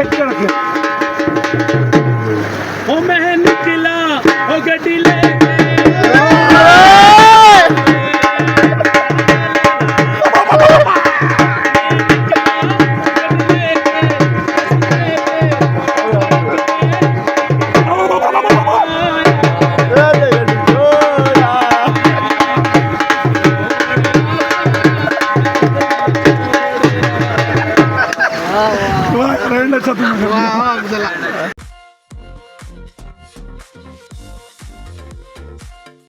खिच के रखे। ओ मैं निकला ओ गड्डी लेके वाह, रडण्याचा तुम्ही. वा वा चला